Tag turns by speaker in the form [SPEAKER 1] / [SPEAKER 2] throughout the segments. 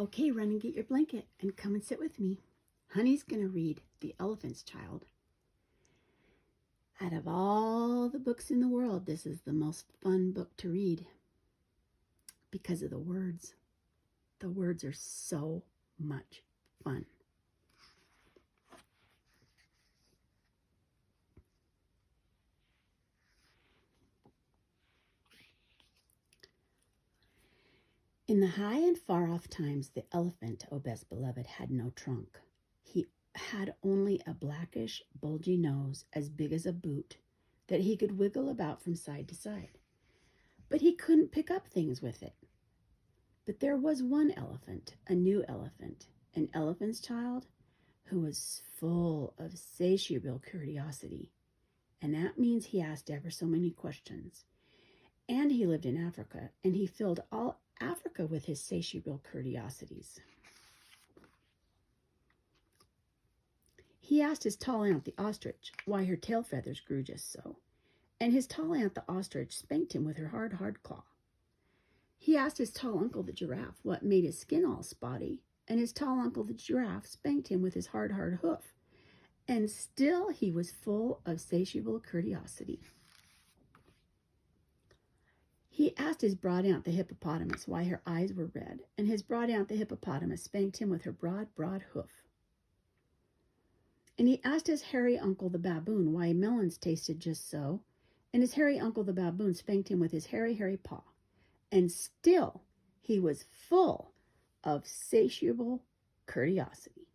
[SPEAKER 1] Okay, run and get your blanket and come and sit with me. Honey's going to read The Elephant's Child. Out of all the books in the world, this is the most fun book to read because of the words. The words are so much fun. In the high and far-off times, the elephant, O best beloved, had no trunk. He had only a blackish, bulgy nose as big as a boot that he could wiggle about from side to side. But he couldn't pick up things with it. But there was one elephant, a new elephant, an elephant's child, who was full of satiable curiosity. And that means he asked ever so many questions. And he lived in Africa, and he filled all Africa with his satiable curiosities. He asked his tall aunt, the ostrich, why her tail feathers grew just so, and his tall aunt, the ostrich, spanked him with her hard claw. He asked his tall uncle, the giraffe, what made his skin all spotty, and his tall uncle, the giraffe, spanked him with his hard hoof, and still he was full of satiable curiosity. He asked his broad aunt, the hippopotamus, why her eyes were red, and his broad aunt, the hippopotamus, spanked him with her broad hoof. And he asked his hairy uncle, the baboon, why melons tasted just so, and his hairy uncle, the baboon, spanked him with his hairy paw. And still he was full of satiable curiosity.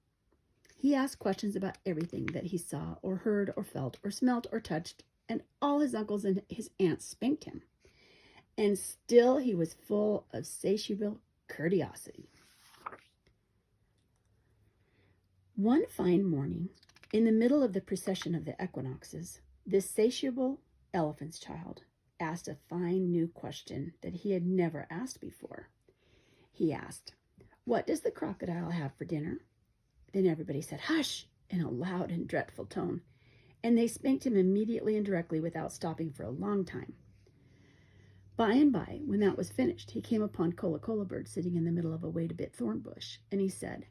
[SPEAKER 1] He asked questions about everything that he saw or heard or felt or smelt or touched, and all his uncles and his aunts spanked him. And still he was full of satiable curiosity. One fine morning, in the middle of the procession of the equinoxes, this satiable elephant's child asked a fine new question that he had never asked before. He asked, "What does the crocodile have for dinner?" Then everybody said, "Hush!" in a loud and dreadful tone, and they spanked him immediately and directly without stopping for a long time. By and by, when that was finished, he came upon Cola Bird sitting in the middle of a wait-a-bit thorn bush, and he said,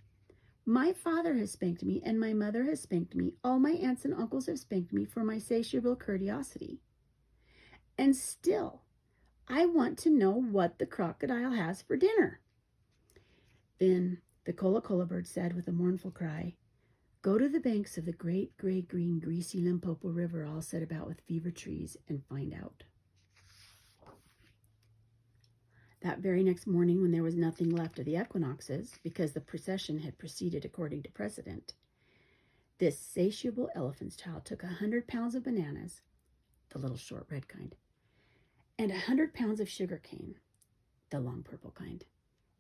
[SPEAKER 1] "My father has spanked me, and my mother has spanked me. All my aunts and uncles have spanked me for my satiable curiosity. And still, I want to know what the crocodile has for dinner." Then the Cola Bird said with a mournful cry, "Go to the banks of the great, gray, green, greasy Limpopo River all set about with fever trees and find out." That very next morning, when there was nothing left of the equinoxes, because the procession had proceeded according to precedent, this satiable elephant's child took 100 pounds of bananas, the little short red kind, and 100 pounds of sugar cane, the long purple kind,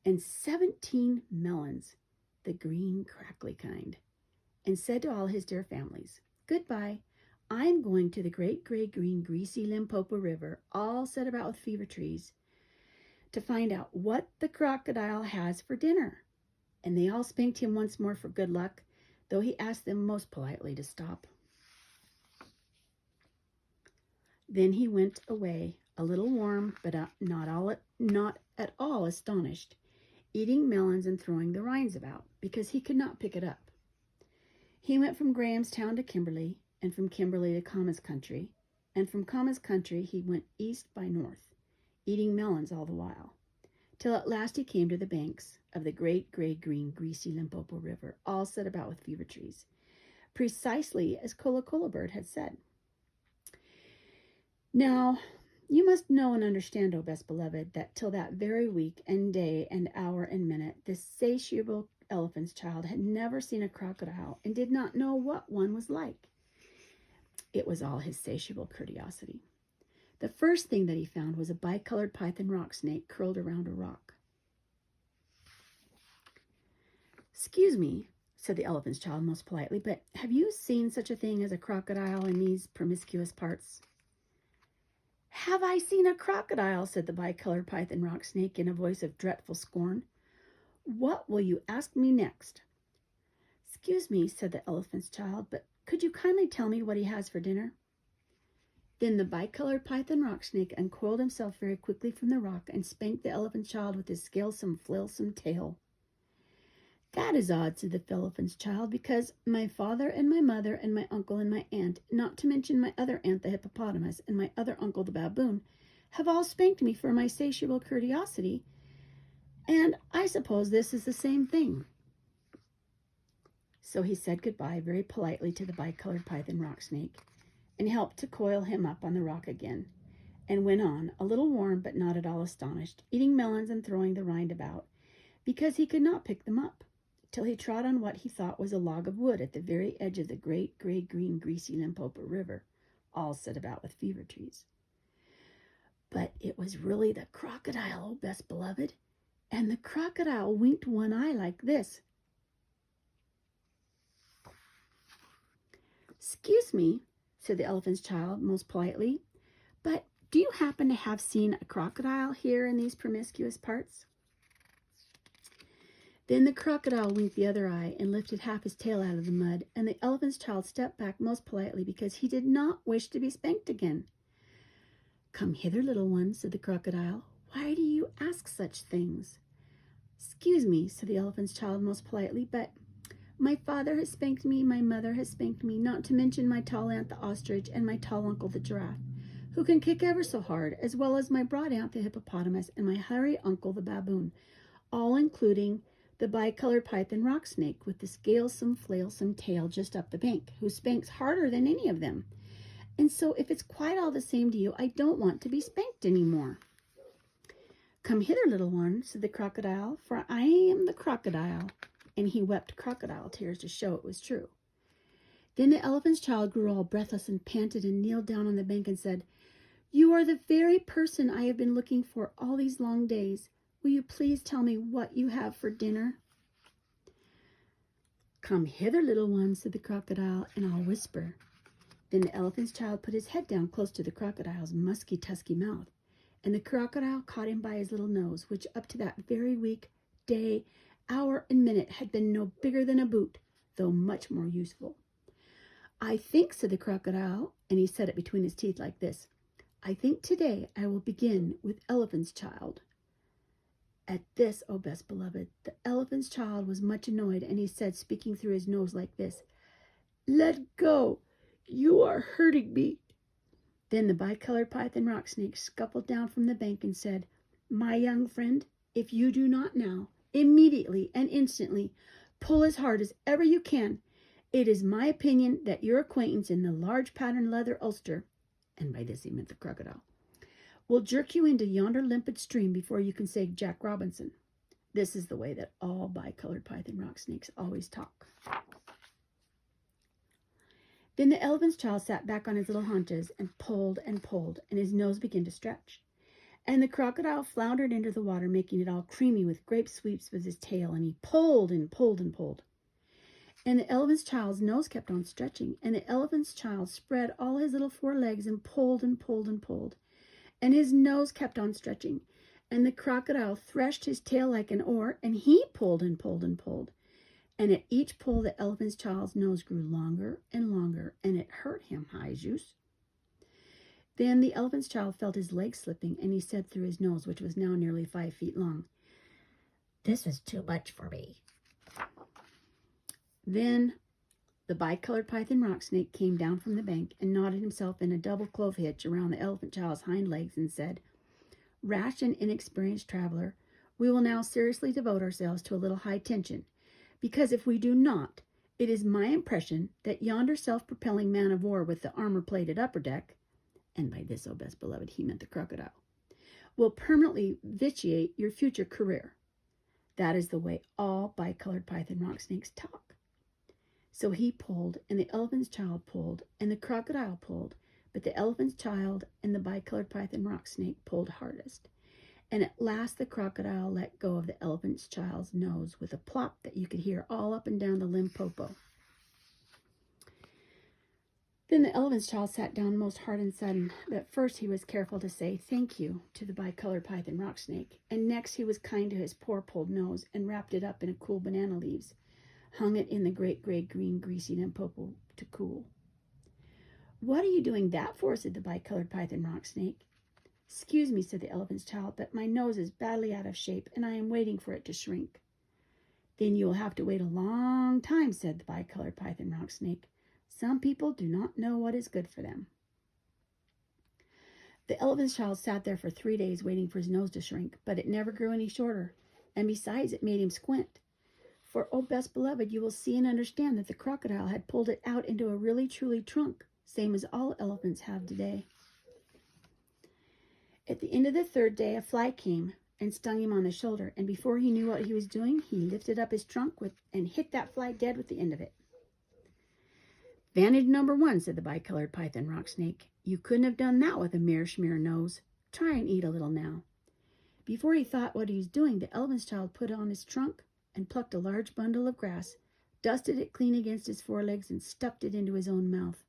[SPEAKER 1] and 17 melons, the green crackly kind, and said to all his dear families, "Goodbye. I'm going to the great gray green greasy Limpopo River, all set about with fever trees, to find out what the crocodile has for dinner." And they all spanked him once more for good luck, though he asked them most politely to stop. Then he went away, a little warm, but not at all astonished, eating melons and throwing the rinds about, because he could not pick it up. He went from Grahamstown to Kimberley, and from Kimberley to Kama's country, and from Kama's country he went east by north, eating melons all the while, till at last he came to the banks of the great gray green greasy Limpopo River, all set about with fever trees, precisely as Cola Bird had said. Now, you must know and understand, O best beloved, that till that very week and day and hour and minute, this satiable elephant's child had never seen a crocodile and did not know what one was like. It was all his satiable curiosity. The first thing that he found was a bicolored python rock snake curled around a rock. "Excuse me," said the elephant's child most politely, "but have you seen such a thing as a crocodile in these promiscuous parts?" "Have I seen a crocodile?" said the bicolored python rock snake in a voice of dreadful scorn. "What will you ask me next?" "Excuse me," said the elephant's child, "but could you kindly tell me what he has for dinner?" Then the bicolored python rock snake uncoiled himself very quickly from the rock and spanked the elephant child with his scalesome, flailsome tail. That is odd, said the elephant's child, because my father and my mother and my uncle and my aunt, not to mention my other aunt, the hippopotamus, and my other uncle, the baboon, have all spanked me for my satiable curiosity, and I suppose this is the same thing. So he said goodbye very politely to the bicolored python rock snake, and helped to coil him up on the rock again, and went on, a little warm but not at all astonished, eating melons and throwing the rind about, because he could not pick them up, till he trod on what he thought was a log of wood at the very edge of the great gray-green greasy Limpopo River, all set about with fever trees. But it was really the crocodile, oh best beloved, and the crocodile winked one eye like this. "Excuse me," said the elephant's child most politely, "but do you happen to have seen a crocodile here in these promiscuous parts?" Then the crocodile winked the other eye and lifted half his tail out of the mud, and the elephant's child stepped back most politely because he did not wish to be spanked again. "Come hither, little one," said the crocodile. "Why do you ask such things?" "Excuse me," said the elephant's child most politely, "but my father has spanked me, my mother has spanked me, not to mention my tall aunt the ostrich and my tall uncle the giraffe, who can kick ever so hard, as well as my broad aunt the hippopotamus and my hairy uncle the baboon, all including the bicolored python rock snake with the scalesome, flailsome tail just up the bank, who spanks harder than any of them. And so if it's quite all the same to you, I don't want to be spanked any more." "Come hither, little one," said the crocodile, "for I am the crocodile." And he wept crocodile tears to show it was true. Then the elephant's child grew all breathless and panted and kneeled down on the bank and said, "You are the very person I have been looking for all these long days. Will you please tell me what you have for dinner?" "Come hither, little one," said the crocodile, "and I'll whisper." Then the elephant's child put his head down close to the crocodile's musky, tusky mouth, and the crocodile caught him by his little nose, which up to that very week, day, hour, and minute had been no bigger than a boot, though much more useful. "I think," said the crocodile, and he said it between his teeth like this, "I think today I will begin with elephant's child." At this, oh best beloved, the elephant's child was much annoyed, and he said, speaking through his nose like this, "Let go, you are hurting me." Then the bicolored python rock snake scuffled down from the bank and said, "My young friend, if you do not now, immediately and instantly, pull as hard as ever you can, it is my opinion that your acquaintance in the large pattern leather ulster," and by this he meant the crocodile, "will jerk you into yonder limpid stream before you can say Jack Robinson." This is the way that all bicolored python rock snakes always talk. Then the elephant's child sat back on his little haunches and pulled, and his nose began to stretch. And the crocodile floundered into the water, making it all creamy with great sweeps with his tail, and he pulled and pulled and pulled. And the elephant's child's nose kept on stretching, and the elephant's child spread all his little four legs and pulled and pulled and pulled. And his nose kept on stretching, and the crocodile threshed his tail like an oar, and he pulled and pulled and pulled. And at each pull, the elephant's child's nose grew longer and longer, and it hurt him, high juice. Then the elephant's child felt his legs slipping, and he said through his nose, which was now nearly 5 feet long, "This is too much for me." Then the bicolored python rock snake came down from the bank and knotted himself in a double clove hitch around the elephant child's hind legs and said, "Rash and inexperienced traveler, we will now seriously devote ourselves to a little high tension, because if we do not, it is my impression that yonder self-propelling man of war with the armor-plated upper deck," and by this, oh best beloved, he meant the crocodile, "will permanently vitiate your future career." That is the way all bicolored python rock snakes talk. So he pulled, and the elephant's child pulled, and the crocodile pulled, but the elephant's child and the bicolored python rock snake pulled hardest. And at last the crocodile let go of the elephant's child's nose with a plop that you could hear all up and down the Limpopo. Then the elephant's child sat down most hard and sudden, but first he was careful to say thank you to the bicolored python rock snake, and next he was kind to his poor pulled nose and wrapped it up in cool banana leaves, hung it in the great gray-green greasy Limpopo to cool. "What are you doing that for?" said the bicolored python rock snake. "Excuse me," said the elephant's child, "but my nose is badly out of shape, and I am waiting for it to shrink." Then you will have to wait a long time, said the bicolored python rock snake. Some people do not know what is good for them. The elephant's child sat there for 3 days waiting for his nose to shrink, but it never grew any shorter, and besides it made him squint. For, oh, best beloved, you will see and understand that the crocodile had pulled it out into a really truly trunk, same as all elephants have today. At the end of the 3rd day, a fly came and stung him on the shoulder, and before he knew what he was doing, he lifted up his trunk and hit that fly dead with the end of it. Vantage number 1, said the bicolored python rock snake. You couldn't have done that with a mere schmear nose. Try and eat a little now. Before he thought what he was doing, the elephant's child put on his trunk and plucked a large bundle of grass, dusted it clean against his forelegs, and stuffed it into his own mouth.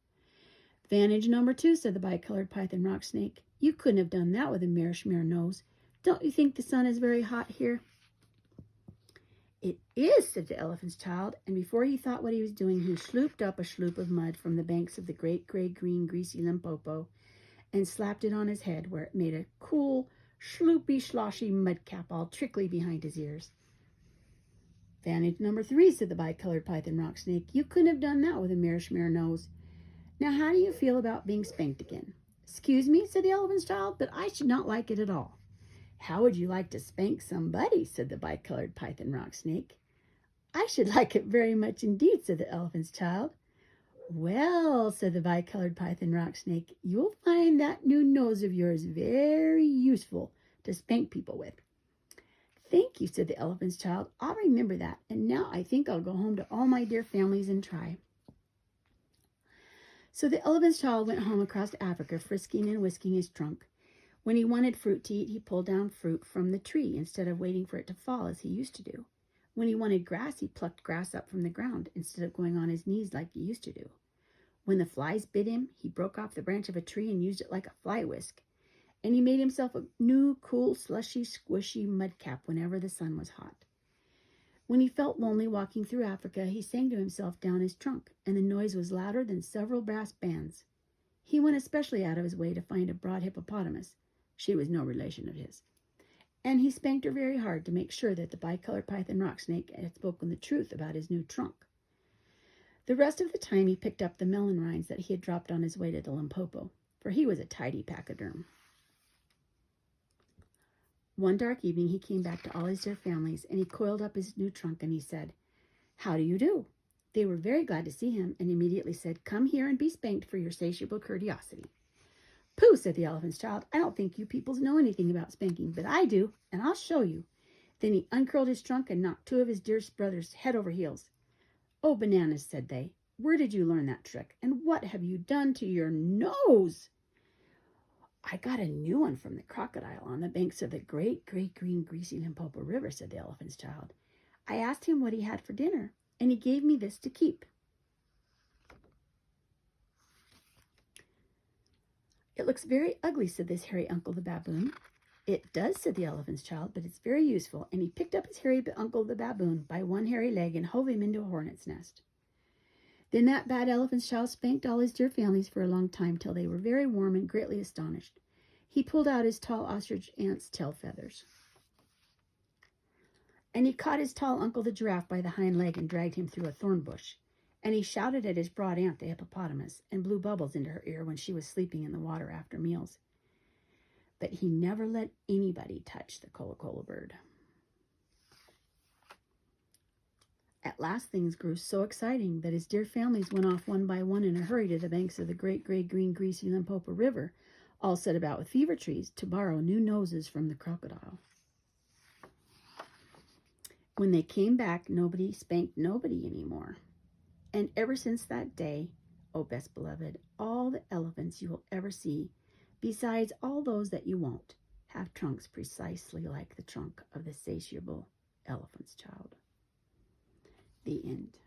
[SPEAKER 1] Vantage number 2, said the bicolored python rock snake. You couldn't have done that with a mere schmear nose. Don't you think the sun is very hot here? It is, said the elephant's child, and before he thought what he was doing, he slooped up a sloop of mud from the banks of the great gray green greasy Limpopo and slapped it on his head, where it made a cool, sloopy, sloshy mud cap all trickly behind his ears. Vantage number 3, said the bicolored python rock snake. You couldn't have done that with a mere schmear nose. Now, how do you feel about being spanked again? Excuse me, said the elephant's child, but I should not like it at all. How would you like to spank somebody, said the bicolored python rock snake. I should like it very much indeed, said the elephant's child. Well, said the bicolored python rock snake, you'll find that new nose of yours very useful to spank people with. Thank you, said the elephant's child. I'll remember that, and now I think I'll go home to all my dear families and try. So the elephant's child went home across Africa, frisking and whisking his trunk. When he wanted fruit to eat, he pulled down fruit from the tree instead of waiting for it to fall as he used to do. When he wanted grass, he plucked grass up from the ground instead of going on his knees like he used to do. When the flies bit him, he broke off the branch of a tree and used it like a fly whisk. And he made himself a new, cool, slushy, squishy mud cap whenever the sun was hot. When he felt lonely walking through Africa, he sang to himself down his trunk, and the noise was louder than several brass bands. He went especially out of his way to find a broad hippopotamus. She was no relation of his. And he spanked her very hard to make sure that the bicolored python rock snake had spoken the truth about his new trunk. The rest of the time he picked up the melon rinds that he had dropped on his way to the Limpopo, for he was a tidy pachyderm. One dark evening he came back to all his dear families, and he coiled up his new trunk, and he said, How do you do? They were very glad to see him, and immediately said, Come here and be spanked for your satiable curiosity. Pooh, said the elephant's child. I don't think you peoples know anything about spanking, but I do, and I'll show you. Then he uncurled his trunk and knocked 2 of his dearest brothers head over heels. Oh, bananas, said they. Where did you learn that trick? And what have you done to your nose? I got a new one from the crocodile on the banks of the great green greasy Limpopo River, said the elephant's child. I asked him what he had for dinner, and he gave me this to keep. It looks very ugly, said this hairy uncle the baboon. It does, said the elephant's child, but it's very useful, and he picked up his hairy uncle the baboon by one hairy leg and hove him into a hornet's nest. Then that bad elephant's child spanked all his dear families for a long time till they were very warm and greatly astonished. He pulled out his tall ostrich aunt's tail feathers. And he caught his tall uncle the giraffe by the hind leg and dragged him through a thorn bush. And he shouted at his broad aunt the hippopotamus and blew bubbles into her ear when she was sleeping in the water after meals. But he never let anybody touch the Colo bird. At last things grew so exciting that his dear families went off one by one in a hurry to the banks of the great gray green greasy Limpopo River, all set about with fever trees, to borrow new noses from the crocodile. When they came back, nobody spanked nobody anymore. And ever since that day, oh best beloved, all the elephants you will ever see, besides all those that you won't, have trunks precisely like the trunk of the satiable elephant's child. The end.